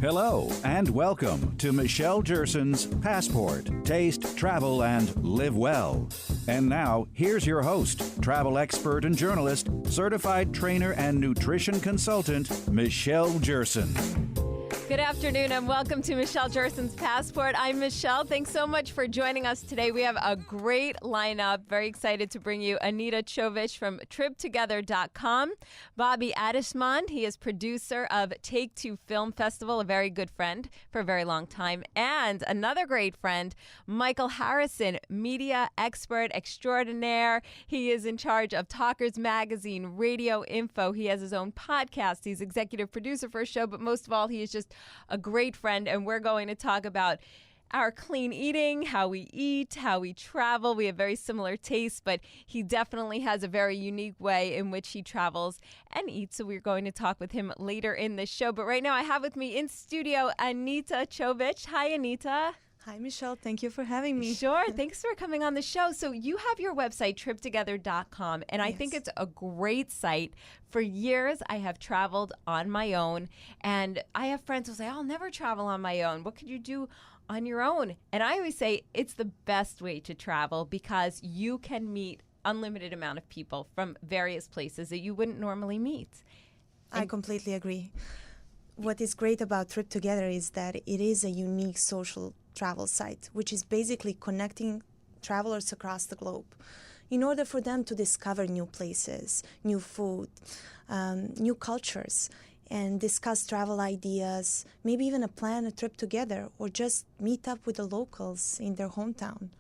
Hello, and welcome to Michelle Jerson's Passport, Taste, Travel, and Live Well. And now, here's your host, travel expert and journalist, certified trainer and nutrition consultant, Michelle Jerson. Good afternoon and welcome to Michelle Jerson's Passport. I'm Michelle. Thanks so much for joining us today. We have a great lineup. Very excited to bring you Anita Chovich from TripTogether.com. Bobby Adishman, he is producer of Take Two Film Festival, a very good friend for a very long time. And another great friend, Michael Harrison, media expert extraordinaire. He is in charge of Talkers Magazine, Radio Info. He has his own podcast. He's executive producer for a show, but most of all, he is just a great friend, and we're going to talk about our clean eating, how we eat, how we travel. We have very similar tastes, but he definitely has a very unique way in which he travels and eats. So we're going to talk with him later in the show. But right now I have with me in studio Anita Chovich. Hi, Anita. Hi, Michelle. Thank you for having me. Sure. Thanks for coming on the show. So you have your website, TripTogether.com, and I think it's a great site. For years, I have traveled on my own, and I have friends who say, I'll never travel on my own. What could you do on your own? And I always say it's the best way to travel because you can meet unlimited amount of people from various places that you wouldn't normally meet. I completely agree. What is great about Trip Together is that it is a unique social travel site, which is basically connecting travelers across the globe in order for them to discover new places, new food, new cultures, and discuss travel ideas, maybe even plan a trip together or just meet up with the locals in their hometown.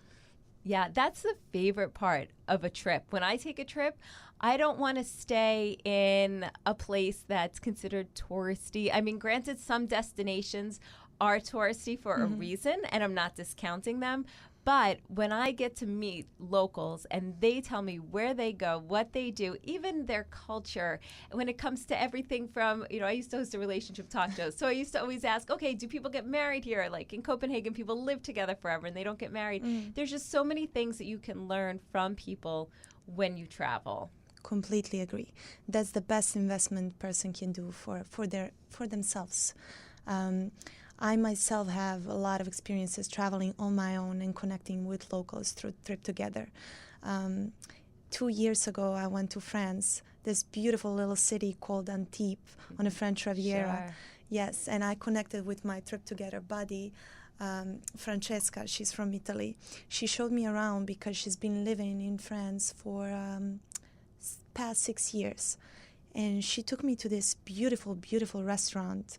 Yeah, that's the favorite part of a trip. When I take a trip, I don't want to stay in a place that's considered touristy. I mean, granted, some destinations are touristy for a reason, and I'm not discounting them. But when I get to meet locals and they tell me where they go, what they do, even their culture, when it comes to everything from, I used to host a relationship talk show. So I used to always ask, okay, do people get married here? Like in Copenhagen, people live together forever and they don't get married. There's just so many things that you can learn from people when you travel. Completely agree. That's the best investment person can do for themselves. I myself have a lot of experiences traveling on my own and connecting with locals through Trip Together. 2 years ago, I went to France, this beautiful little city called Antibes on the French Riviera. Sure. Yes, and I connected with my Trip Together buddy, Francesca. She's from Italy. She showed me around because she's been living in France for past 6 years. And she took me to this beautiful, beautiful restaurant.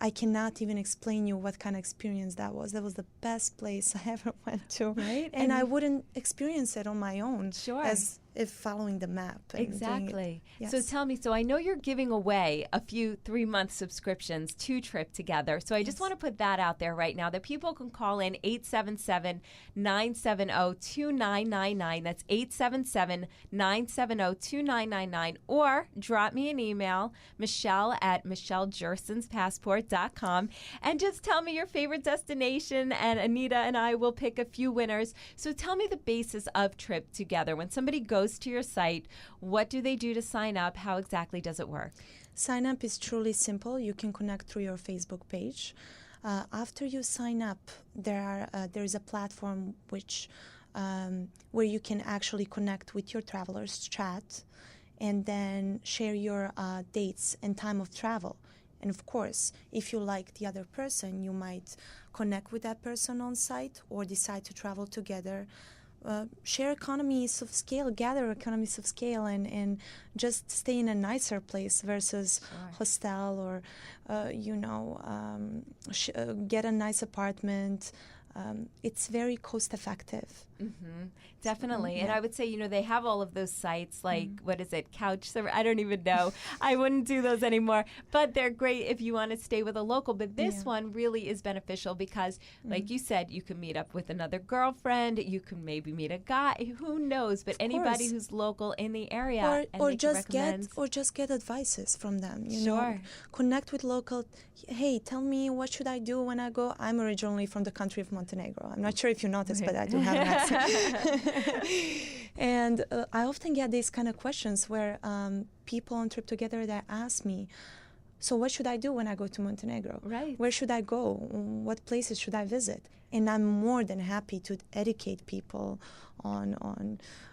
I cannot even explain you what kind of experience that was. That was the best place I ever went to. Right. And I wouldn't experience it on my own. Sure. As if following the map. And exactly. Yes. So tell me, so I know you're giving away a few 3-month subscriptions to Trip Together. So I just want to put that out there right now that people can call in 877-970-2999. That's 877-970-2999. Or drop me an email, Michelle@MichelleJersonsPassport.com, and just tell me your favorite destination, and Anita and I will pick a few winners. So tell me the basis of Trip Together. When somebody goes to your site, what do they do to sign up? How exactly does it work? Sign up is truly simple. You can connect through your Facebook page. After you sign up, there is a platform where you can actually connect with your travelers, chat, and then share your dates and time of travel. And of course, if you like the other person, you might connect with that person on site or decide to travel together. Share economies of scale, gather economies of scale, and just stay in a nicer place versus hostel or, get a nice apartment. It's very cost effective. Definitely. And I would say, they have all of those sites like, what is it, Couchsurfing? I don't even know. I wouldn't do those anymore. But they're great if you want to stay with a local. But this one really is beneficial because, like you said, you can meet up with another girlfriend. You can maybe meet a guy. Who knows? But anybody who's local in the area. Or just get advices from them. You know, connect with local. Hey, tell me, what should I do when I go? I'm originally from the country of Montenegro. I'm not sure if you noticed, but I do have an accent. And I often get these kind of questions where people on Trip Together that ask me, So what should I do when I go to Montenegro? Right. Where should I go? What places should I visit? And I'm more than happy to educate people on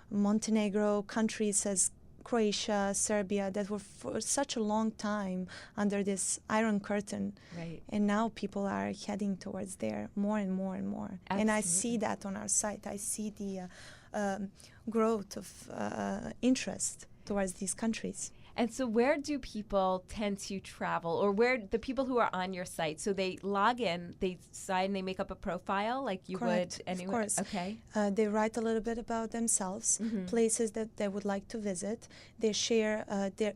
Montenegro, countries as Croatia, Serbia, that were for such a long time under this iron curtain. Right. And now people are heading towards there more and more and more. Absolutely. And I see that on our site. I see the growth of interest towards these countries. And so where do people tend to travel, or where the people who are on your site? So they log in, they sign, they make up a profile like you Correct, would anywhere? of course. Okay. They write a little bit about themselves, places that they would like to visit. They share their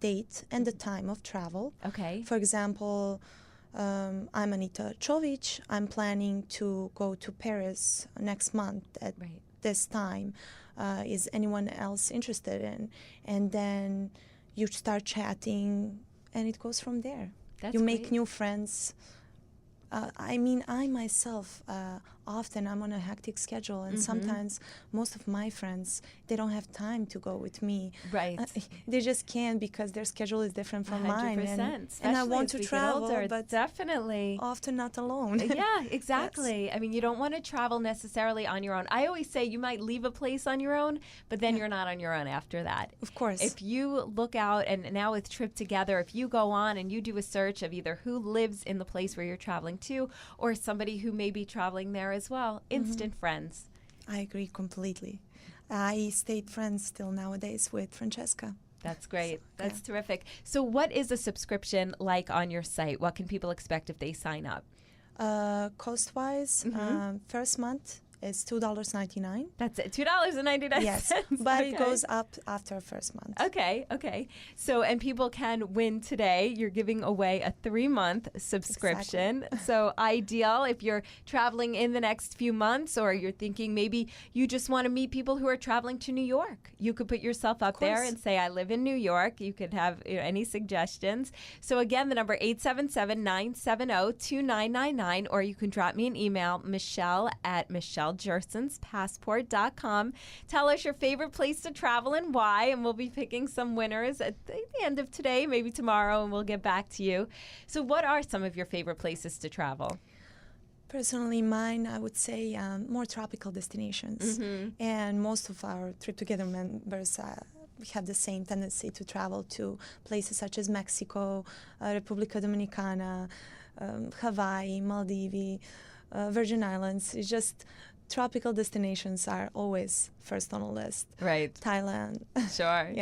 date and the time of travel. Okay. For example, I'm Anita Čović. I'm planning to go to Paris next month at this time. Is anyone else interested in? And then you start chatting, and it goes from there. That's you make great. new friends. I mean, I myself, often I'm on a hectic schedule, and sometimes most of my friends, they don't have time to go with me. Right. They just can't because their schedule is different from mine. 100%. And I want as to we get travel, older, but definitely. often not alone. Yeah, exactly. I mean, you don't want to travel necessarily on your own. I always say you might leave a place on your own, but then you're not on your own after that. Of course. If you look out, and now with Trip Together, if you go on and you do a search of either who lives in the place where you're traveling to, or somebody who may be traveling there as well, instant friends. I agree completely. I stayed friends still nowadays with Francesca. That's great. That's terrific. So what is a subscription like on your site? What can people expect if they sign up? Cost-wise, first month is $2.99. That's it, $2.99. Yes, but it goes up after first month. Okay. So, and people can win today. You're giving away a 3-month subscription. Exactly. So ideal if you're traveling in the next few months, or you're thinking maybe you just want to meet people who are traveling to New York. You could put yourself up there and say, I live in New York. You could have any suggestions. So again, the number 877-970-2999, or you can drop me an email, michelle@michellejersonspassport.com. Tell us your favorite place to travel and why, and we'll be picking some winners at the end of today, maybe tomorrow, and we'll get back to you. So what are some of your favorite places to travel? Personally, mine, I would say more tropical destinations. And most of our Trip Together members have the same tendency to travel to places such as Mexico, República Dominicana, Hawaii, Maldives, Virgin Islands. It's just tropical destinations are always first on the list. Right. Thailand. Sure.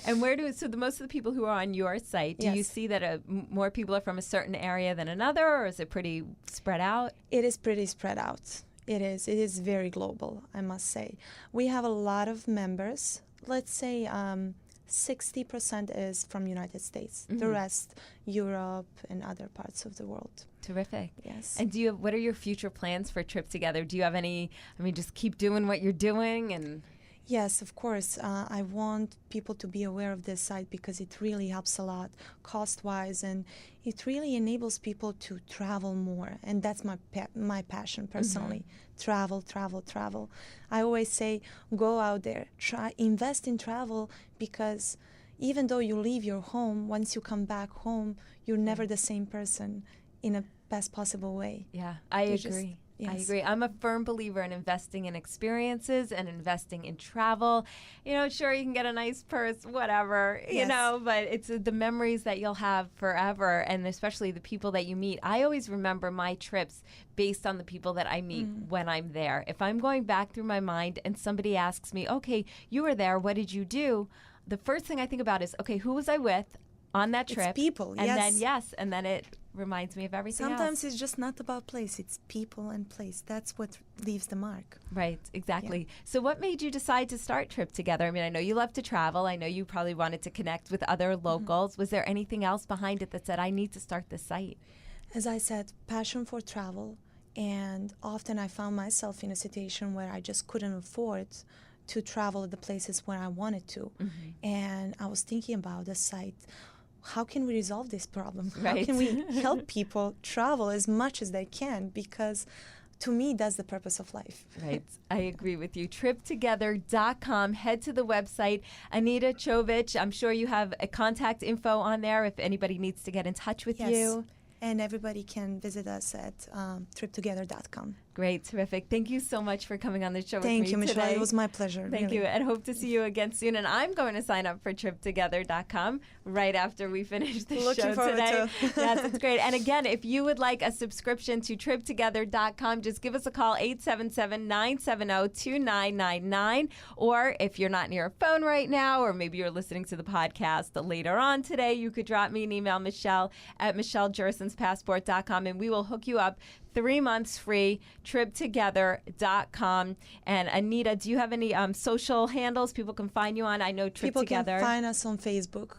And most of the people who are on your site, do you Yes. see that more people are from a certain area than another, or is it pretty spread out? It is pretty spread out. It is very global, I must say. We have a lot of members. Let's say 60% is from United States. The rest, Europe and other parts of the world. Terrific. Yes. And what are your future plans for Trip Together? Do you have any, just keep doing what you're doing? And Yes, of course. I want people to be aware of this site because it really helps a lot cost-wise, and it really enables people to travel more. And that's my passion personally. Travel. I always say, go out there, invest in travel, because even though you leave your home, once you come back home, you're never the same person in a best possible way. yeah, I agree. Yes. I agree. I'm a firm believer in investing in experiences and investing in travel. Sure, you can get a nice purse, whatever, but it's the memories that you'll have forever, and especially the people that you meet. I always remember my trips based on the people that I meet when I'm there. If I'm going back through my mind and somebody asks me, okay, you were there, what did you do? The first thing I think about is, okay, who was I with on that trip? It's people, and then it reminds me of everything Sometimes else. it's just not about place, it's people and place. That's what leaves the mark. Right, exactly. So what made you decide to start Trip Together? I know you love to travel. I know you probably wanted to connect with other locals. Was there anything else behind it that said, I need to start this site? As I said, passion for travel, and often I found myself in a situation where I just couldn't afford to travel to the places where I wanted to. And I was thinking about the site. How can we resolve this problem? Right. How can we help people travel as much as they can? Because to me, that's the purpose of life. Right. I agree with you. Triptogether.com. Head to the website. Anita Chovich, I'm sure you have a contact info on there if anybody needs to get in touch with you. And everybody can visit us at triptogether.com. Great. Terrific. Thank you so much for coming on the show with me Thank you, Michelle. today. It was my pleasure. Thank really. you, and hope to see you again soon. And I'm going to sign up for triptogether.com right after we finish the Looking show forward today. to. Yes, it's great. And again, if you would like a subscription to triptogether.com, just give us a call, 877-970-2999. Or if you're not near a phone right now, or maybe you're listening to the podcast later on today, you could drop me an email, Michelle at michellejersenspassport.com, and we will hook you up 3 months free, triptogether.com. And Anita, do you have any social handles people can find you on? I know Trip People Together. can find us on Facebook,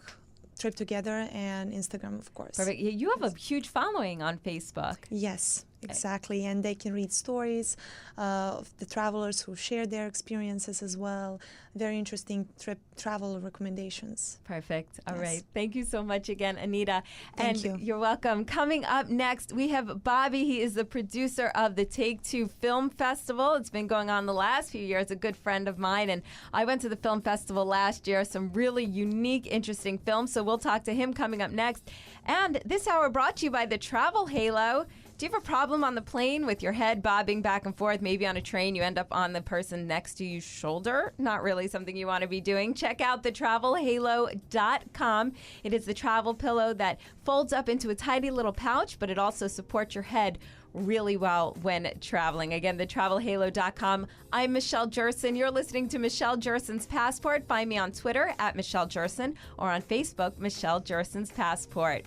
Trip Together, and Instagram, of course. Perfect. You have a huge following on Facebook. Yes, exactly. And they can read stories of the travelers who share their experiences as well. Very interesting travel recommendations. Perfect. All Yes. right. Thank you so much again, Anita. Thank and you. You're welcome. Coming up next, we have Bobby. He is the producer of the Take Two Film Festival. It's been going on the last few years, a good friend of mine. And I went to the film festival last year. Some really unique, interesting films. So we'll talk to him coming up next. And this hour brought to you by the Travel Halo. Do you have a problem on the plane with your head bobbing back and forth? Maybe on a train you end up on the person next to you's shoulder. Not really something you want to be doing. Check out thetravelhalo.com. It is the travel pillow that folds up into a tiny little pouch, but it also supports your head really well when traveling. Again, thetravelhalo.com. I'm Michelle Jerson. You're listening to Michelle Jerson's Passport. Find me on Twitter at Michelle Jerson or on Facebook, Michelle Jerson's Passport.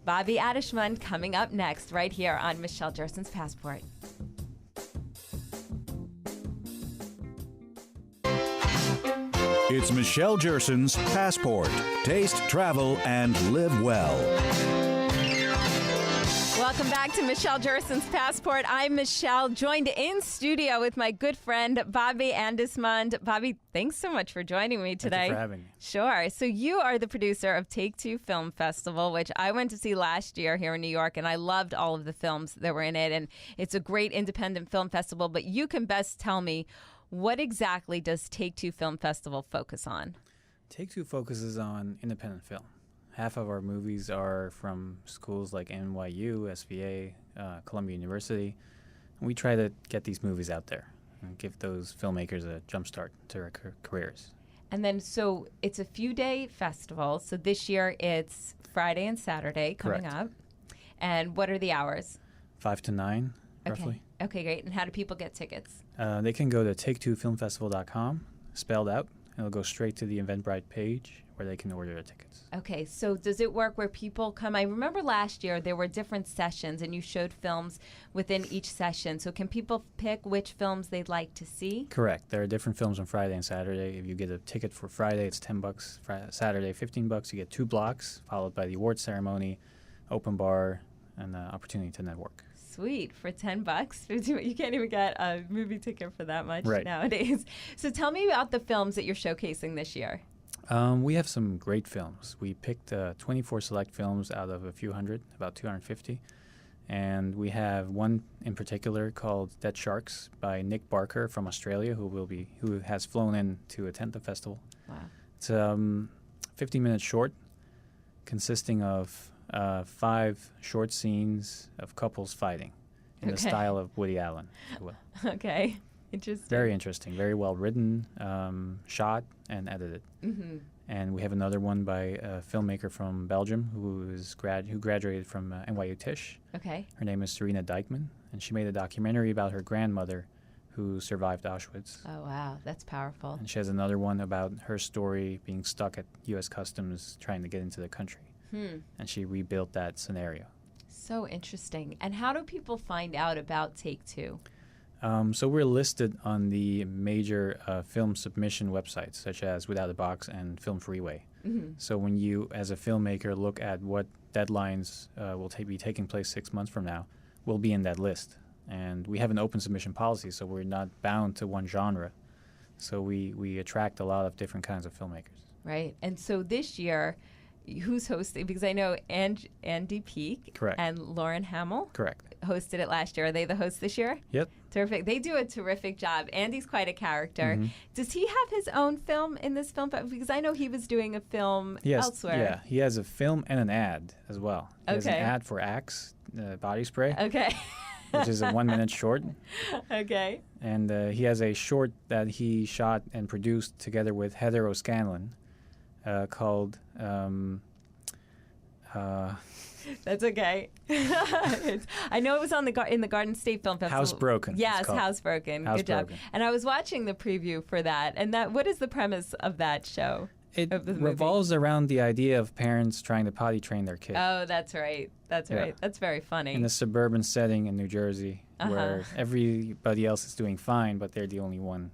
Bobby Adishman coming up next right here on Michelle Jerson's Passport. It's Michelle Jerson's Passport. Taste, travel, and live well. Welcome back to Michelle Jerson's Passport. I'm Michelle, joined in studio with my good friend, Bobby Andismond. Bobby, thanks so much for joining me today. Thank you for having me. Sure. So you are the producer of Take Two Film Festival, which I went to see last year here in New York, and I loved all of the films that were in it. And it's a great independent film festival, but you can best tell me, what exactly does Take Two Film Festival focus on? Take Two focuses on independent film. Half of our movies are from schools like NYU, SVA, Columbia University. And we try to get these movies out there and give those filmmakers a jump start to their careers. And then, so it's a few-day festival. So this year it's Friday and Saturday coming Correct. up. And what are the hours? 5 to 9, roughly. Okay, great. And how do people get tickets? They can go to taketwofilmfestival.com, spelled out, and it'll go straight to the Eventbrite page where they can order their tickets. Okay, so does it work where people come? I remember last year there were different sessions and you showed films within each session. So can people pick which films they'd like to see? Correct. There are different films on Friday and Saturday. If you get a ticket for Friday, it's $10. Saturday, $15. You get 2 blocks, followed by the award ceremony, open bar, and the opportunity to network. Sweet, for $10. You can't even get a movie ticket for that much Right. nowadays. So tell me about the films that you're showcasing this year. We have some great films. We picked 24 select films out of a few hundred, about 250. And we have one in particular called Dead Sharks by Nick Barker from Australia, who has flown in to attend the festival. Wow. It's 15-minute short consisting of 5 short scenes of couples fighting in the Okay. style of Woody Allen, if you will. Okay, interesting. Very interesting, very well written, shot and edited. Mm-hmm. And we have another one by a filmmaker from Belgium who graduated from NYU Tisch. Okay. Her name is Serena Dijkman, and she made a documentary about her grandmother who survived Auschwitz. Oh, wow, that's powerful. And she has another one about her story being stuck at U.S. Customs trying to get into the country. And she rebuilt that scenario. So interesting. And how do people find out about Take Two? So we're listed on the major film submission websites, such as Without a Box and Film Freeway. Mm-hmm. So when you, as a filmmaker, look at what deadlines will be taking place 6 months from now, we'll be in that list. And we have an open submission policy, so we're not bound to one genre. So we attract a lot of different kinds of filmmakers. Right. And so this year, who's hosting? Because I know Andy Peak Correct. and Lauren Hamill. Correct. hosted it last year. Are they the host this year? Yep. Terrific. They do a terrific job. Andy's quite a character. Does he have his own film in this film? Because I know he was doing a film elsewhere. Yeah, he has a film and an ad as well. He has an Okay. ad for Axe body spray, Okay. which is a 1-minute short. Okay. And he has a short that he shot and produced together with Heather O'Scanlan called... That's okay. I know it was on in the Garden State Film Festival. Housebroken, it's Yes, called. Housebroken. Good job. Housebroken. And I was watching the preview for that. And what is the premise of that show? It of the movie? revolves around the idea of parents trying to potty train their kid Oh, that's right. That's Yeah. right. That's very funny. in a suburban setting in New Jersey where everybody else is doing fine, but they're the only one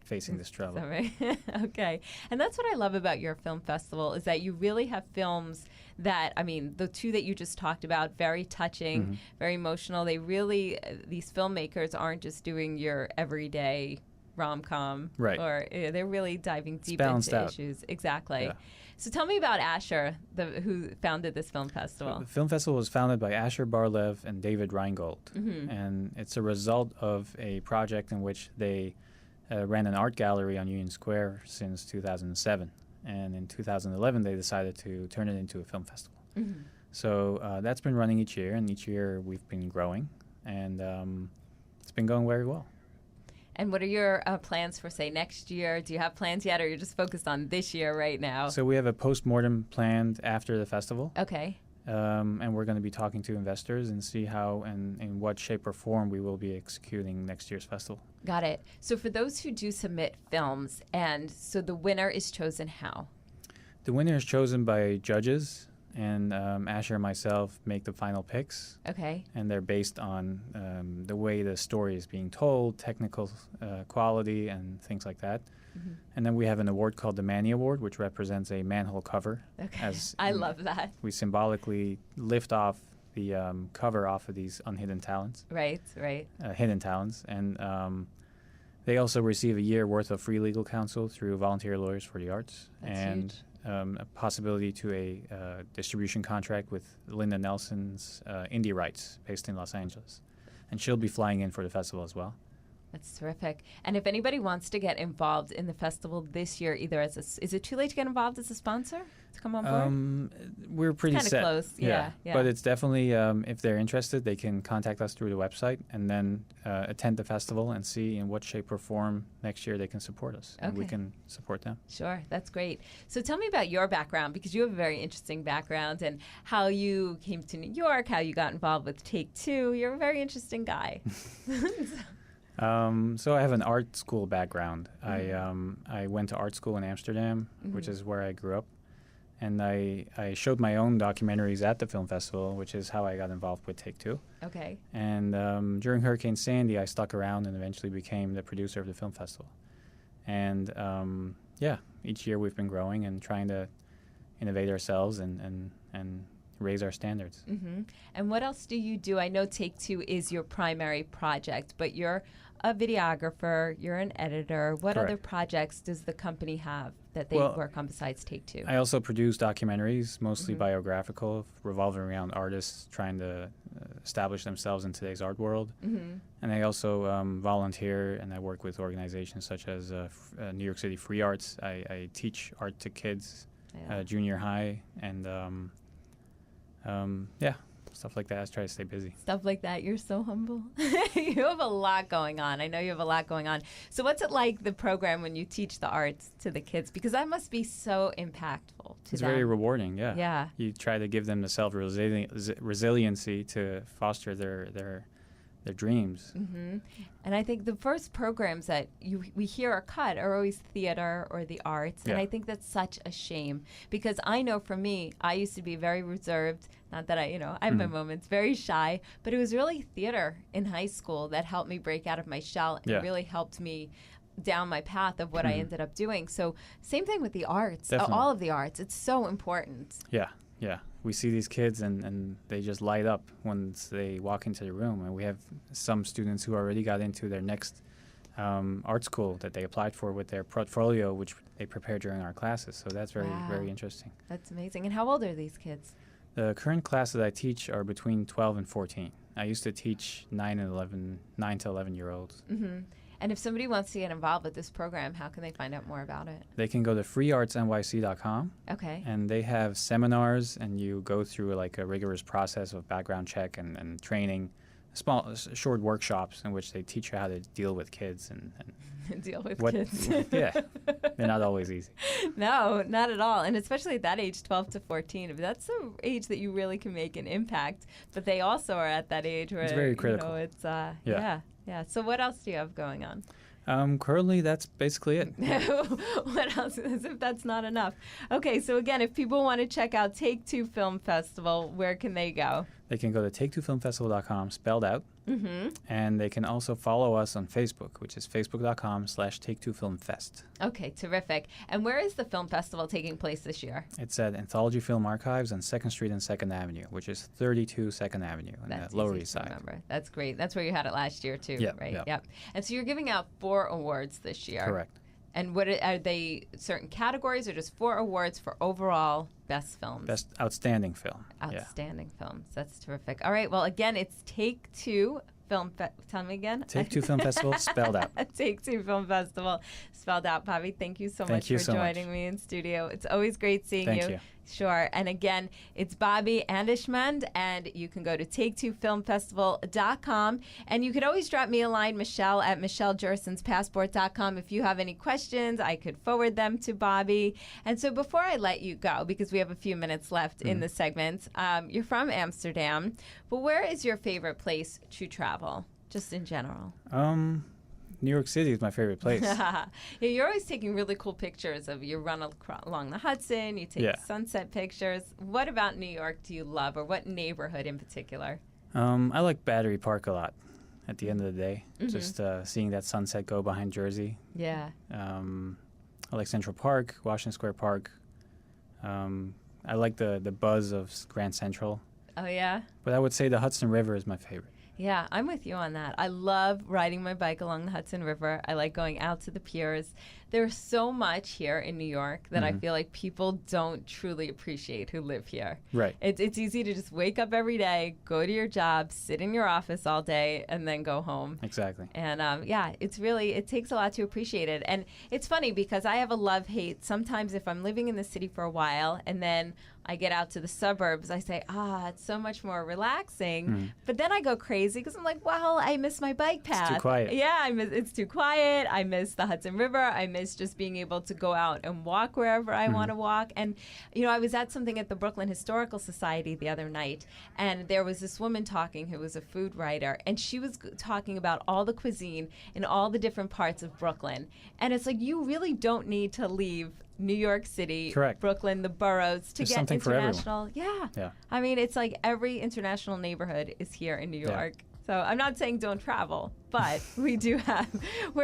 facing this trouble. Is that right? Okay. And that's what I love about your film festival is that you really have films that, I mean, the two that you just talked about, very touching, very emotional. They really, these filmmakers aren't just doing your everyday rom-com. Right. Or they're really diving deep balanced into out. issues. Exactly. Yeah. So tell me about Asher, who founded this film festival. The film festival was founded by Asher Barlev and David Reingold, and it's a result of a project in which they ran an art gallery on Union Square since 2007. And in 2011, they decided to turn it into a film festival. So that's been running each year, and each year we've been growing, and it's been going very well. And what are your plans for, say, next year? Do you have plans yet, or you're just focused on this year right now? So we have a post-mortem planned after the festival, Okay. and we're going to be talking to investors and see how and in what shape or form we will be executing next year's festival. Got it. So for those who do submit films, and so the winner is chosen how? The winner is chosen by judges, and Asher and myself make the final picks, Okay. and they're based on the way the story is being told, technical quality, and things like that. And then we have an award called the Manny Award, which represents a manhole cover. Okay. I love that. We symbolically lift off the cover off of these unhidden talents, Right, right. hidden talents, and they also receive a year worth of free legal counsel through Volunteer Lawyers for the Arts, That's and a possibility to a distribution contract with Linda Nelson's Indie Rights, based in Los Angeles, and she'll be flying in for the festival as well. That's terrific. And if anybody wants to get involved in the festival this year, either as is it too late to get involved as a sponsor to come on board? We're pretty kinda set. close. Yeah. But it's definitely, if they're interested, they can contact us through the website and then attend the festival and see in what shape or form next year they can support us. And we Okay. can support them. Sure, that's great. So tell me about your background, because you have a very interesting background, and how you came to New York, how you got involved with Take Two. You're a very interesting guy. So I have an art school background. I went to art school in Amsterdam, which is where I grew up. And I showed my own documentaries at the film festival, which is how I got involved with Take Two. Okay. And during Hurricane Sandy, I stuck around and eventually became the producer of the film festival. And each year we've been growing and trying to innovate ourselves and raise our standards. And what else do you do? I know Take Two is your primary project, but you're a videographer, you're an editor. What Correct. other projects does the company have that they work on besides Take Two? I also produce documentaries, mostly biographical, revolving around artists trying to establish themselves in today's art world. And I also volunteer, and I work with organizations such as New York City Free Arts. I teach art to kids, junior high, and stuff like that. I try to stay busy. Stuff like that. You're so humble. You have a lot going on. I know you have a lot going on. So what's it like, the program, when you teach the arts to the kids? Because that must be so impactful to It's them. very rewarding, yeah. Yeah. You try to give them the self-resiliency to foster their dreams. And I think the first programs that we hear are cut are always theater or the arts. And Yeah. I think that's such a shame, because I know for me, I used to be very reserved. Not that I have my moments, very shy, but it was really theater in high school that helped me break out of my shell and really helped me down my path of what I ended up doing. So same thing with the arts, all of the arts. It's so important. Yeah. We see these kids and they just light up once they walk into the room. And we have some students who already got into their next art school that they applied for with their portfolio, which they prepared during our classes. So that's very, very interesting. That's amazing. And how old are these kids? The current classes I teach are between 12 and 14. I used to teach 9 to 11-year-olds. Mm-hmm. And if somebody wants to get involved with this program, how can they find out more about it? They can go to freeartsnyc.com. Okay. And they have seminars, and you go through like a rigorous process of background check and training, short workshops in which they teach you how to deal with kids and deal with what, kids. Yeah, they're not always easy. No, not at all. And especially at that age, 12 to 14, that's the age that you really can make an impact. But they also are at that age where it's very critical. It's yeah. So what else do you have going on? Currently, that's basically it. What else? As if that's not enough. Okay, so again, if people want to check out Take Two Film Festival, where can they go? They can go to take2filmfestival.com, spelled out. Mm-hmm. And they can also follow us on Facebook, which is facebook.com/take2filmfest. Okay, terrific. And where is the film festival taking place this year? It's at Anthology Film Archives on 2nd Street and 2nd Avenue, which is 32 2nd Avenue on the Lower East Side. Remember. That's great. That's where you had it last year, too, right? Yep. Yep. And so you're giving out 4 awards this year. Correct. And what are they, certain categories or just 4 awards for overall best films? Best outstanding film. Outstanding films. That's terrific. All right. Well, again, it's Take Two Film Tell me again. Take Two Film Festival, spelled out. Take Two Film Festival, spelled out. Bobby, thank you so much for joining me in studio. It's always great seeing you. Thank you. Sure. And again, it's Bobby Andishmand, and you can go to take2filmfestival.com. And you could always drop me a line, Michelle, at michellejersonspassport.com. If you have any questions, I could forward them to Bobby. And so before I let you go, because we have a few minutes left in the segment, you're from Amsterdam, but where is your favorite place to travel, just in general? New York City is my favorite place. Yeah, you're always taking really cool pictures of you run along the Hudson, you take sunset pictures. What about New York do you love, or what neighborhood in particular? I like Battery Park a lot at the end of the day, just seeing that sunset go behind Jersey. Yeah. I like Central Park, Washington Square Park. I like the buzz of Grand Central. Oh, yeah? But I would say the Hudson River is my favorite. Yeah, I'm with you on that. I love riding my bike along the Hudson River. I like going out to the piers. There's so much here in New York that I feel like people don't truly appreciate who live here. Right. It's easy to just wake up every day, go to your job, sit in your office all day, and then go home. Exactly. And it takes a lot to appreciate it. And it's funny because I have a love-hate. Sometimes if I'm living in the city for a while and then I get out to the suburbs, I say, it's so much more relaxing. But then I go crazy because I'm like, well, I miss my bike path. It's too quiet. Yeah, it's too quiet. I miss the Hudson River. I miss just being able to go out and walk wherever I want to walk. And, I was at something at the Brooklyn Historical Society the other night, and there was this woman talking who was a food writer, and she was talking about all the cuisine in all the different parts of Brooklyn. And it's like, you really don't need to leave New York City, correct, Brooklyn, the boroughs to get international. Yeah. I mean, it's like every international neighborhood is here in New York. So I'm not saying don't travel, but we're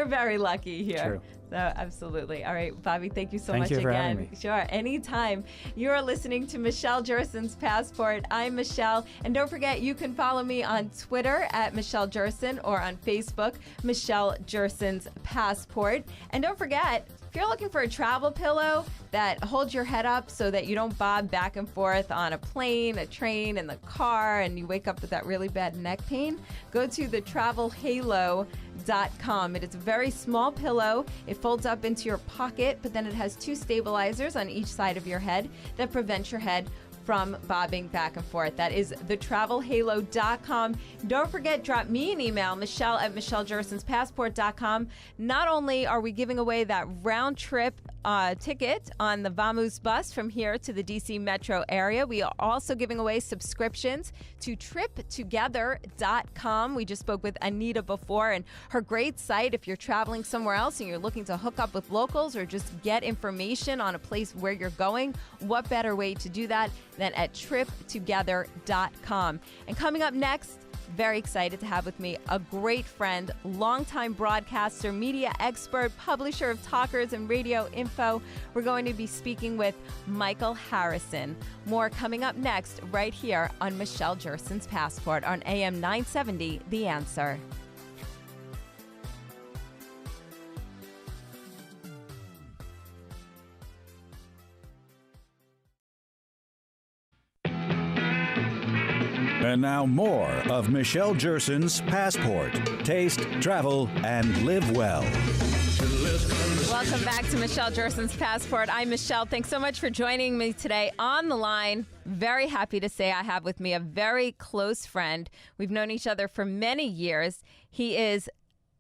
very lucky here. True. So absolutely. All right, Bobby, thank you so much again. Thank you for again. having me. Sure, anytime. You're listening to Michelle Jerson's Passport. I'm Michelle. And don't forget, you can follow me on Twitter at Michelle Jerson or on Facebook, Michelle Jerson's Passport. And don't forget, if you're looking for a travel pillow that holds your head up so that you don't bob back and forth on a plane, a train, in the car, and you wake up with that really bad neck pain, go to thetravelhalo.com. It is a very small pillow. It folds up into your pocket, but then it has 2 stabilizers on each side of your head that prevent your head from bobbing back and forth. That is thetravelhalo.com. Don't forget, drop me an email, Michelle at michellejersonspassport.com. Not only are we giving away that round trip ticket on the Vamoose bus from here to the DC metro area, we are also giving away subscriptions to triptogether.com. We just spoke with Anita before, and her great site if you're traveling somewhere else and you're looking to hook up with locals or just get information on a place where you're going. What better way to do that than at triptogether.com. And coming up next, very excited to have with me a great friend, longtime broadcaster, media expert, publisher of Talkers and Radio Info. We're going to be speaking with Michael Harrison. More coming up next right here on Michelle Jerson's Passport on AM 970, The Answer. And now more of Michelle Jerson's Passport. Taste, travel, and live well. Welcome back to Michelle Jerson's Passport. I'm Michelle. Thanks so much for joining me today on the line. Very happy to say I have with me a very close friend. We've known each other for many years. He is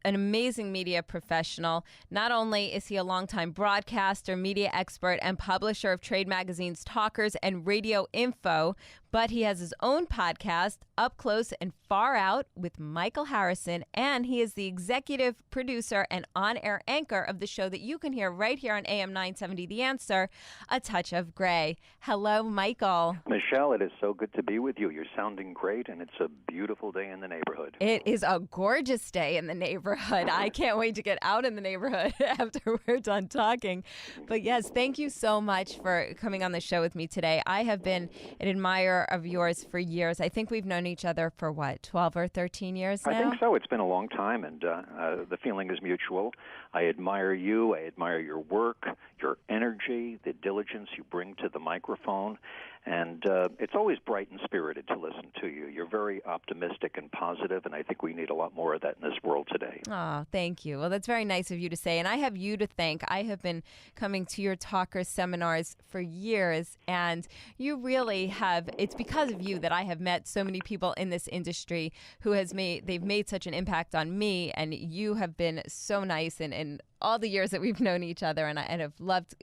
an amazing media professional. Not only is he a longtime broadcaster, media expert, and publisher of trade magazines Talkers and Radio Info, but he has his own podcast, Up Close and Far Out, with Michael Harrison, and he is the executive producer and on-air anchor of the show that you can hear right here on AM 970 The Answer, A Touch of Gray. Hello, Michael. Michelle, it is so good to be with you. You're sounding great, and it's a beautiful day in the neighborhood. It is a gorgeous day in the neighborhood. I can't wait to get out in the neighborhood after we're done talking. But yes, thank you so much for coming on the show with me today. I have been an admirer of yours for years. I think we've known each other for, 12 or 13 years now? I think so. It's been a long time, and the feeling is mutual. I admire you. I admire your work, your energy, the diligence you bring to the microphone. And it's always bright and spirited to listen to you. You're very optimistic and positive, and I think we need a lot more of that in this world today. Oh, thank you. Well, that's very nice of you to say. And I have you to thank. I have been coming to your Talkers seminars for years, and you really have, it's because of you that I have met so many people in this industry they've made such an impact on me, and you have been so nice and all the years that we've known each other, and have loved,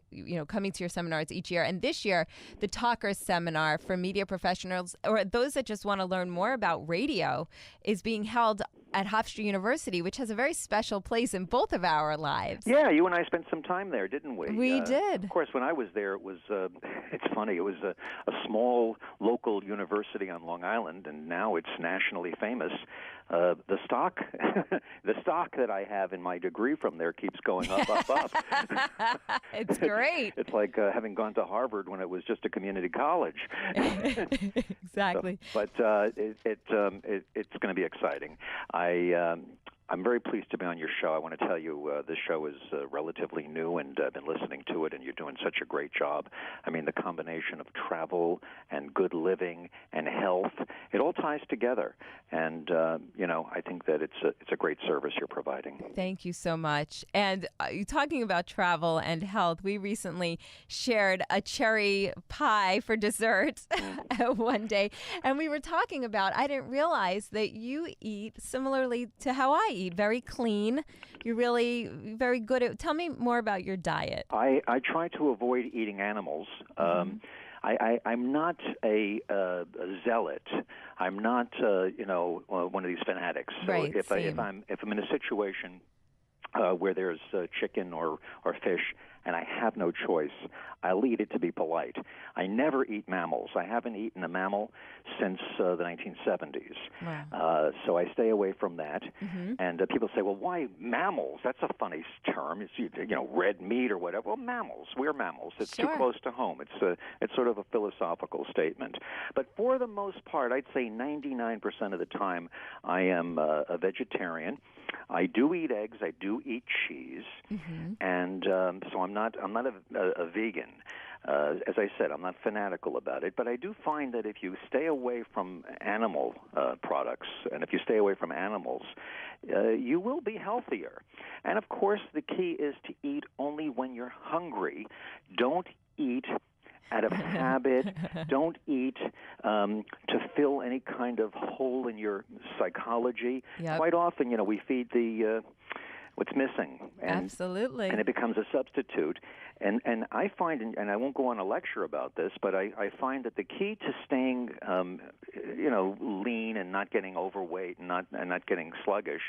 coming to your seminars each year. And this year, the Talkers Seminar for media professionals, or those that just want to learn more about radio, is being held at Hofstra University, which has a very special place in both of our lives. Yeah, you and I spent some time there, didn't we? We did. Of course, when I was there, it was, it's funny, it was a small local university on Long Island, and now it's nationally famous. The stock that I have in my degree from there keeps going up. It's great. It's like having gone to Harvard when it was just a community college. Exactly. But it's going to be exciting. I'm very pleased to be on your show. I want to tell you this show is relatively new, and I've been listening to it, and you're doing such a great job. I mean, the combination of travel and good living and health, it all ties together. And, I think that it's a great service you're providing. Thank you so much. And talking about travel and health, we recently shared a cherry pie for dessert one day, and we were talking about, I didn't realize that you eat similarly to how I eat, very clean. You're really very good at, tell me more about your diet. I try to avoid eating animals. I'm not a zealot. I'm not, one of these fanatics. So right, if I'm in a situation where there's chicken or fish, and I have no choice, I'll eat it to be polite. I never eat mammals. I haven't eaten a mammal since the 1970s. Wow. So I stay away from that. Mm-hmm. And people say, well, why mammals? That's a funny term. It's, red meat or whatever. Well, mammals. We're mammals. It's Sure. too close to home. It's sort of a philosophical statement. But for the most part, I'd say 99% of the time, I am a vegetarian. I do eat eggs. I do eat cheese. Mm-hmm. And so I'm not a vegan. As I said, I'm not fanatical about it, but I do find that if you stay away from animal products, and if you stay away from animals, you will be healthier. And, of course, the key is to eat only when you're hungry. Don't eat out of habit. Don't eat to fill any kind of hole in your psychology. Yep. Quite often, we feed the what's missing. Absolutely. And it becomes a substitute. And I find, and I won't go on a lecture about this, but I find that the key to staying, lean and not getting overweight and not getting sluggish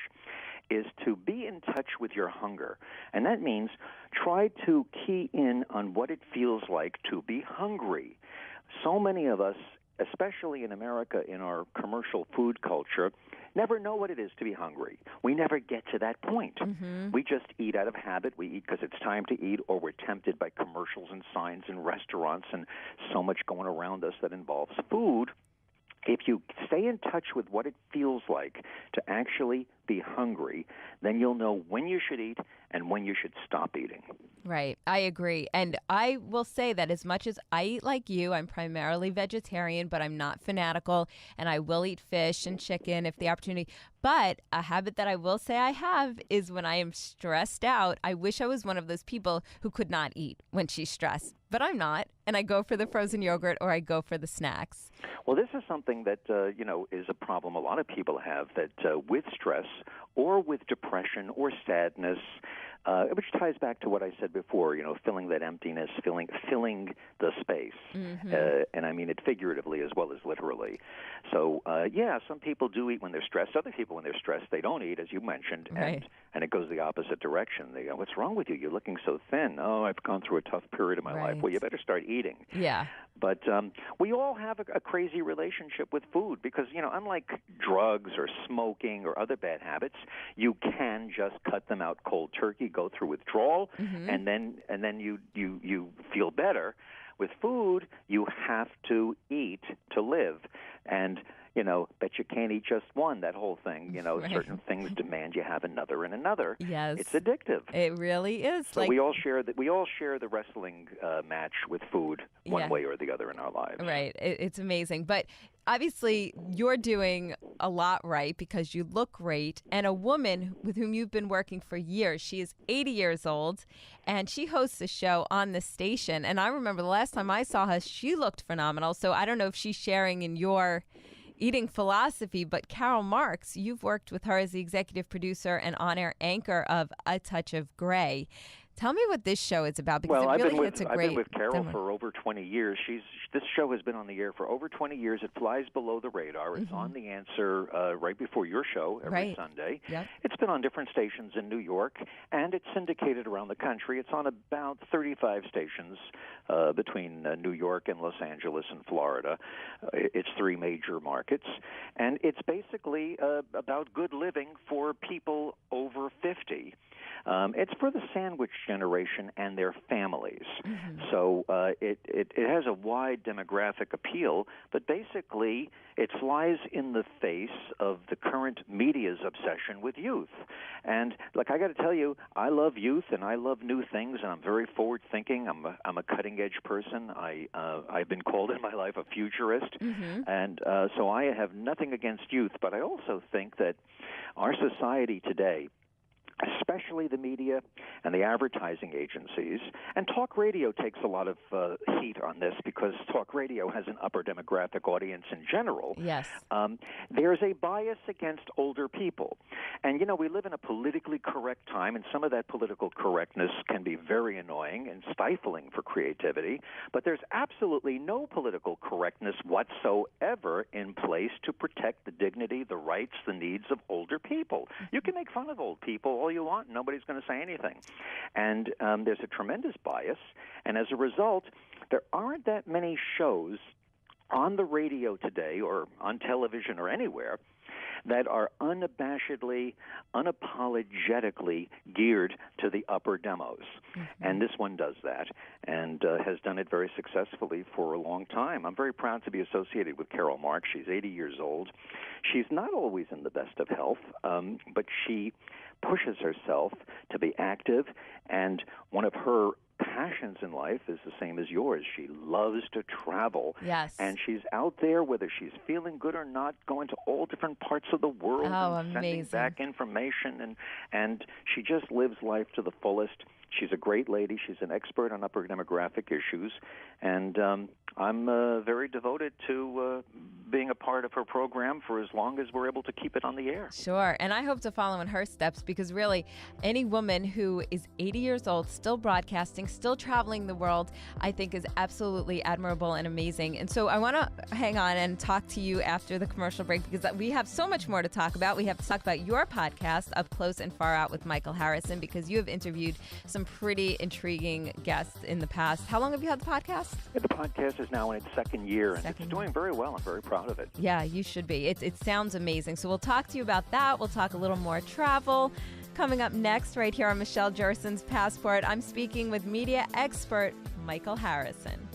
is to be in touch with your hunger. And that means try to key in on what it feels like to be hungry. So many of us, especially in America, in our commercial food culture, never know what it is to be hungry. We never get to that point. Mm-hmm. We just eat out of habit. We eat because it's time to eat, or we're tempted by commercials and signs in restaurants and so much going around us that involves food. If you stay in touch with what it feels like to actually be hungry, then you'll know when you should eat and when you should stop eating. Right. I agree. And I will say that as much as I eat like you, I'm primarily vegetarian, but I'm not fanatical. And I will eat fish and chicken if the opportunity. But a habit that I will say I have is when I am stressed out, I wish I was one of those people who could not eat when she's stressed. But I'm not. And I go for the frozen yogurt or I go for the snacks. Well, this is something that, is a problem a lot of people have, that with stress or with depression or sadness, which ties back to what I said before, filling that emptiness, filling the space. And I mean it figuratively as well as literally. So, some people do eat when they're stressed. Other people, when they're stressed, they don't eat, as you mentioned. Right. And it goes the opposite direction. They go, what's wrong with you? You're looking so thin. Oh, I've gone through a tough period of my life. Well, you better start eating. Yeah. But we all have a crazy relationship with food because, unlike drugs or smoking or other bad habits, you can just cut them out cold turkey, go through withdrawal, and then you feel better. With food, you have to eat to live. And but you can't eat just one, that whole thing. Right. Certain things demand you have another and another. Yes. It's addictive. It really is. So we all share the wrestling match with food one way or the other in our lives. Right. It's amazing. But obviously you're doing a lot right because you look great. And a woman with whom you've been working for years, she is 80 years old, and she hosts a show on the station. And I remember the last time I saw her, she looked phenomenal. So I don't know if she's sharing in your eating philosophy, but Carol Marks, you've worked with her as the executive producer and on-air anchor of A Touch of Gray. Tell me what this show is about, because it really hits a great... I've been with Carol for over 20 years. This show has been on the air for over 20 years. It flies below the radar. It's on The Answer right before your show every Sunday. Yep. It's been on different stations in New York, and it's syndicated around the country. It's on about 35 stations between New York and Los Angeles and Florida. It's 3 major markets, and it's basically about good living for people over 50. It's for the sandwich generation and their families. So it has a wide demographic appeal, but basically it flies in the face of the current media's obsession with youth. And I got to tell you, I love youth and I love new things, and I'm very forward-thinking. I'm a cutting-edge person. I've been called in my life a futurist, and so I have nothing against youth, but I also think that our society today, especially the media and the advertising agencies, and talk radio takes a lot of heat on this because talk radio has an upper demographic audience in general. Yes. There's a bias against older people. And, we live in a politically correct time, and some of that political correctness can be very annoying and stifling for creativity, but there's absolutely no political correctness whatsoever in place to protect the dignity, the rights, the needs of older people. You can make fun of old people all you want. Nobody's going to say anything. And there's a tremendous bias. And as a result, there aren't that many shows on the radio today or on television or anywhere that are unabashedly, unapologetically geared to the upper demos. And this one does that and has done it very successfully for a long time. I'm very proud to be associated with Carol Marks. She's 80 years old. She's not always in the best of health, but she pushes herself to be active, and one of her passions in life is the same as yours. She loves to travel. Yes. And she's out there, whether she's feeling good or not, going to all different parts of the world and sending back information, and she just lives life to the fullest. She's a great lady. She's an expert on upper demographic issues, and I'm very devoted to being a part of her program for as long as we're able to keep it on the air. Sure, and I hope to follow in her steps, because really any woman who is 80 years old, still broadcasting, still traveling the world, I think is absolutely admirable and amazing. And so I want to hang on and talk to you after the commercial break, because we have so much more to talk about. We have to talk about your podcast, Up Close and Far Out with Michael Harrison, because you have interviewed some pretty intriguing guests in the past. How long have you had the podcast? The podcast is now in its second year, and it's doing very well. I'm very proud of it. Yeah, you should be. It sounds amazing. So we'll talk to you about that. We'll talk a little more travel. Coming up next, right here on Michelle Jerson's Passport, I'm speaking with media expert Michael Harrison.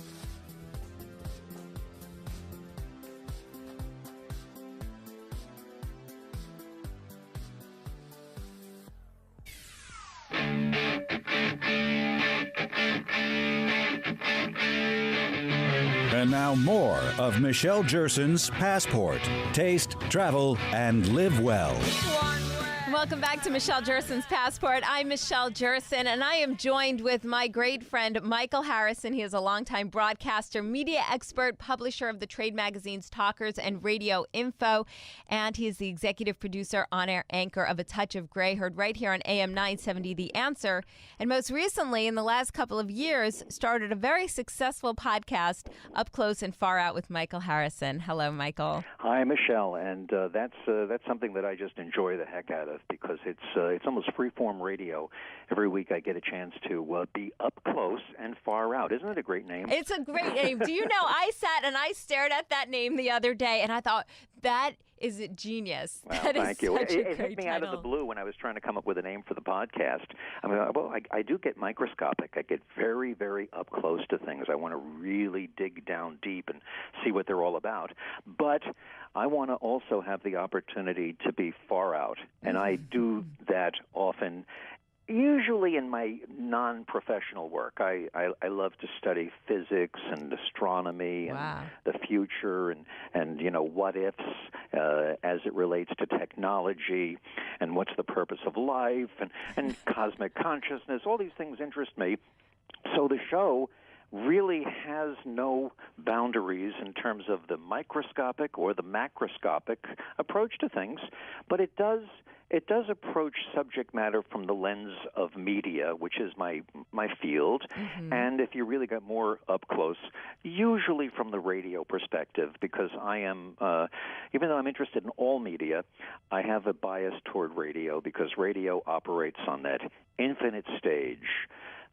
Now more of Michelle Jerson's Passport. Taste, travel, and live well. Welcome back to Michelle Jerson's Passport. I'm Michelle Jerson, and I am joined with my great friend, Michael Harrison. He is a longtime broadcaster, media expert, publisher of the trade magazines Talkers and Radio Info, and he is the executive producer, on-air anchor of A Touch of Gray, heard right here on AM 970 The Answer. And most recently, in the last couple of years, started a very successful podcast, Up Close and Far Out with Michael Harrison. Hello, Michael. Hi, Michelle, and that's something that I just enjoy the heck out of, because it's almost free-form radio. Every week I get a chance to be up close and far out. Isn't it a great name? It's a great name. Do you know, I sat and I stared at that name the other day, and I thought, that is genius. Well, that thank is you. Such It a hit great me title. out of the blue when I was trying to come up with a name for the podcast. I mean, I do get microscopic. I get very, very up close to things. I want to really dig down deep and see what they're all about. But I want to also have the opportunity to be far out, and I do that often. Usually in my non-professional work, I love to study physics and astronomy and the future and you know, what ifs as it relates to technology and what's the purpose of life and cosmic consciousness. All these things interest me. So the show really has no boundaries in terms of the microscopic or the macroscopic approach to things, but it does approach subject matter from the lens of media, which is my field, and if you really get more up close, usually from the radio perspective, because I am, even though I'm interested in all media, I have a bias toward radio, because radio operates on that infinite stage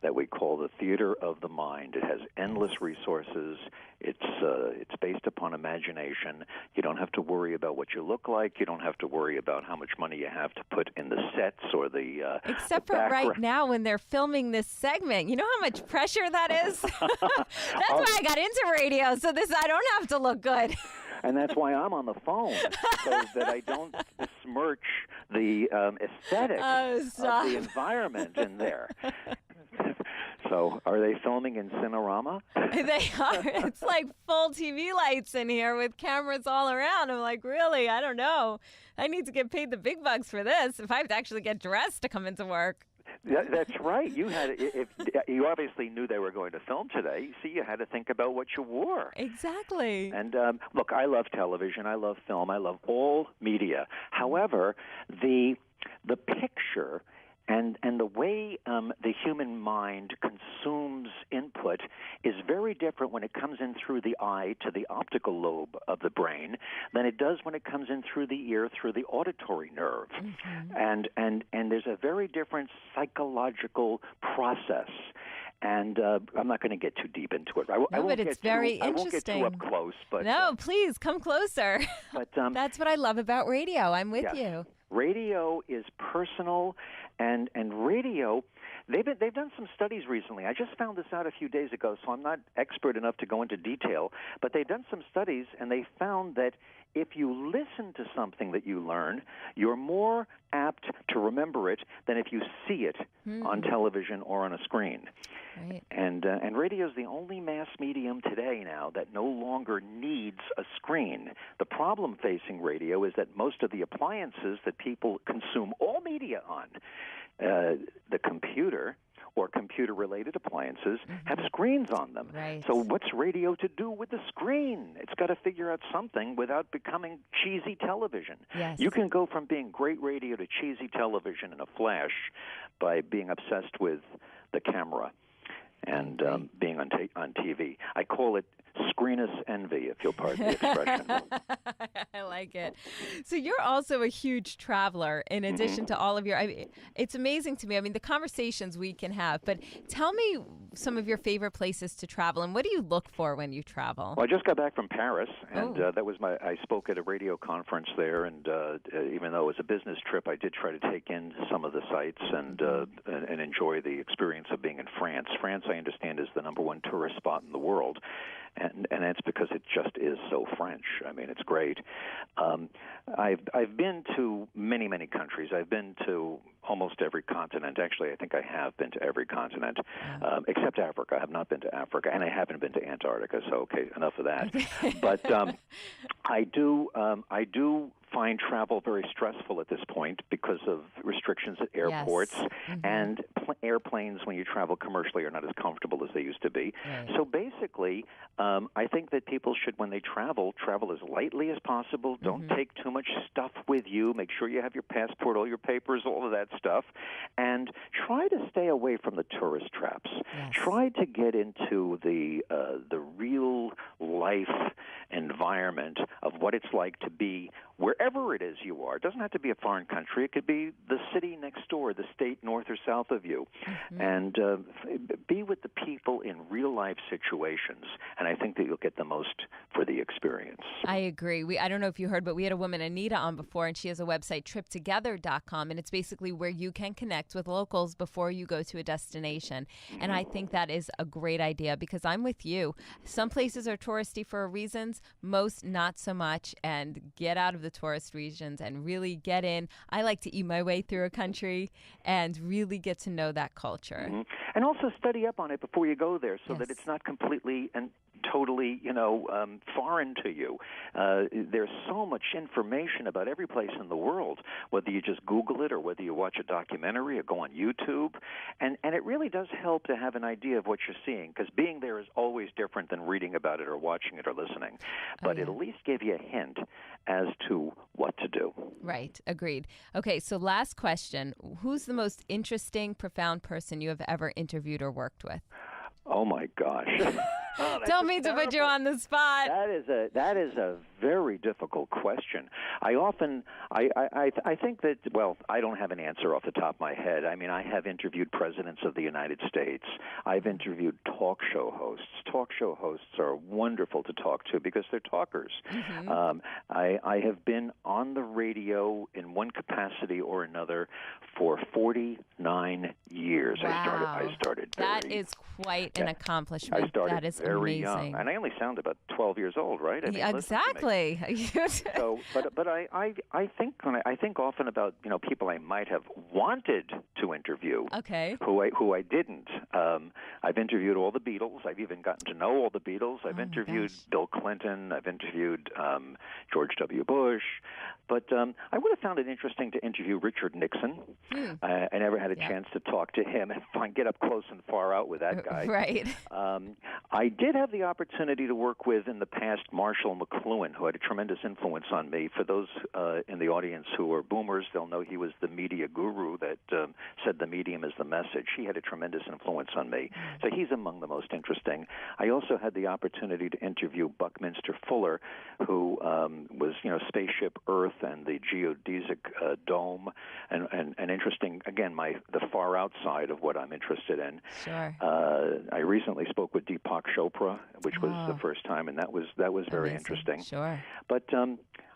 that we call the theater of the mind. It has endless resources. It's based upon imagination. You don't have to worry about what you look like. You don't have to worry about how much money you have to put in the sets or the except the for background. right now when they're filming this segment. You know how much pressure that is? That's why I got into radio, so I don't have to look good. And that's why I'm on the phone, so that I don't besmirch the aesthetics of the environment in there. So are they filming in Cinerama? They are. It's like full TV lights in here with cameras all around. I'm like, really? I don't know. I need to get paid the big bucks for this if I have to actually get dressed to come into work. That's right. You you obviously knew they were going to film today, so you had to think about what you wore. Exactly. And look, I love television. I love film. I love all media. However, the picture and the way the human mind consumes input is very different when it comes in through the eye to the optical lobe of the brain than it does when it comes in through the ear through the auditory nerve. And there's a very different psychological process. And I'm not going to get too deep into it. But it's very interesting. I won't get too up close. But, no, please come closer. But that's what I love about radio. I'm with you. Radio is personal, and radio, they've done some studies recently. I just found this out a few days ago, so I'm not expert enough to go into detail, but they've done some studies, and they found that if you listen to something that you learn, you're more apt to remember it than if you see it on television or on a screen. Right. And radio is the only mass medium today now that no longer needs a screen. The problem facing radio is that most of the appliances that people consume all media on, the computer or computer-related appliances, have screens on them. Right. So what's radio to do with the screen? It's got to figure out something without becoming cheesy television. Yes. You can go from being great radio to cheesy television in a flash by being obsessed with the camera and being on TV. I call it screenus envy, if you'll pardon the expression. I like it. So you're also a huge traveler in addition to all of your, it's amazing to me. I mean, the conversations we can have, but tell me some of your favorite places to travel and what do you look for when you travel? Well, I just got back from Paris, and that was I spoke at a radio conference there, and even though it was a business trip, I did try to take in some of the sights and enjoy the experience of being in France. France, I understand, is the #1 tourist spot in the world. and that's because it just is so French. I mean, it's great. I've been to many countries. I've been to almost every continent. Actually, I think I have been to every continent, except Africa. I have not been to Africa, and I haven't been to Antarctica. So, okay, enough of that. But I do find travel very stressful at this point because of restrictions at airports, and airplanes when you travel commercially are not as comfortable as they used to be. Right. So basically, I think that people should, when they travel as lightly as possible. Don't take too much stuff with you. Make sure you have your passport, all your papers, all of that stuff, and try to stay away from the tourist traps. Yes. Try to get into the real life environment of what it's like to be wherever it is you are. It doesn't have to be a foreign country. It could be the city next door, the state north or south of you, and be with the people in real life situations. And I think that you'll get the most for the experience. I agree. I don't know if you heard, but we had a woman, Anita, on before, and she has a website, triptogether.com, and it's basically where you can connect with locals before you go to a destination. And I think that is a great idea because I'm with you. Some places are touristy for reasons, most not so much, and get out of the tourist regions and really get in. I like to eat my way through a country and really get to know that culture. And also study up on it before you go there so that it's not completely and totally, foreign to you. There's so much information about every place in the world, whether you just Google it or whether you watch a documentary or go on YouTube. And it really does help to have an idea of what you're seeing, because being there is always different than reading about it or watching it or listening. But it'll at least give you a hint as to what to do. Right. Agreed. Okay, so last question. Who's the most interesting, profound person you have ever interviewed or worked with? Oh, my gosh. Don't mean to put you on the spot. That is a very difficult question. I think that, well, I don't have an answer off the top of my head. I mean, I have interviewed presidents of the United States. I've interviewed talk show hosts. Talk show hosts are wonderful to talk to because they're talkers. I have been on the radio in one capacity or another for 49 years. Wow. I started that is quite an accomplishment. I started that is very amazing. young, and I only sound about 12 years old, right? I mean, exactly. So, but I think often about people I might have wanted to interview, who I didn't. I've interviewed all the Beatles. I've even gotten to know all the Beatles. I've interviewed Bill Clinton. I've interviewed George W. Bush. But I would have found it interesting to interview Richard Nixon. I never had a chance to talk to him and get up close and far out with that guy. Right. I did have the opportunity to work with in the past Marshall McLuhan, who had a tremendous influence on me. For those in the audience who are boomers, they'll know he was the media guru that said the medium is the message. He had a tremendous influence on me. So he's among the most interesting. I also had the opportunity to interview Buckminster Fuller, who was, Spaceship Earth and the geodesic dome, and interesting, again, the far outside of what I'm interested in. Sure. I recently spoke with Deepak Chopra, which was the first time, and that was very interesting. Sure. But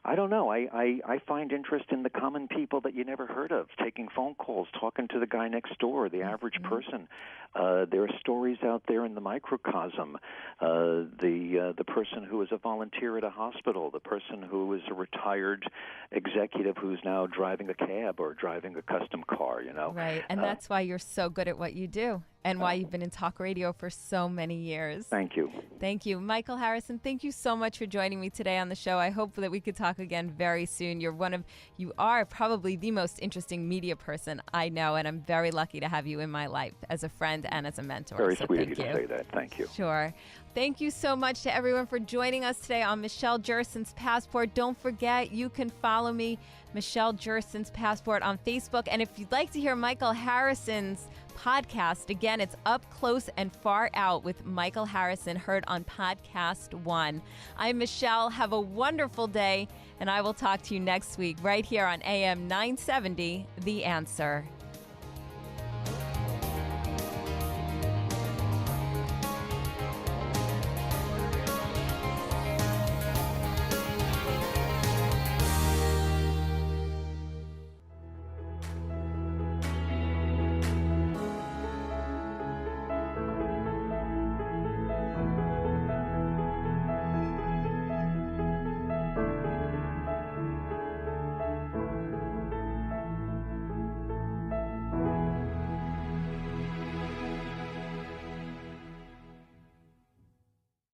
I don't know. I find interest in the common people that you never heard of, taking phone calls, talking to the guy next door, the average person. There are stories out there in the microcosm. The person who is a volunteer at a hospital, the person who is a retired executive who's now driving a cab or driving a custom car, Right, and that's why you're so good at what you do and why you've been in talk radio for so many years. Thank you. Thank you. Michael Harrison, thank you so much for joining me today on the show. I hope that we could talk again very soon. You are probably the most interesting media person I know, and I'm very lucky to have you in my life as a friend and as a mentor. Very so sweet thank of you to say that. Thank you. Sure. Thank you so much to everyone for joining us today on Michelle Jerson's Passport. Don't forget, you can follow me, Michelle Jerson's Passport, on Facebook. And if you'd like to hear Michael Harrison's podcast, again, it's Up Close and Far Out with Michael Harrison, heard on Podcast One. I'm Michelle. Have a wonderful day, and I will talk to you next week right here on AM 970, The Answer.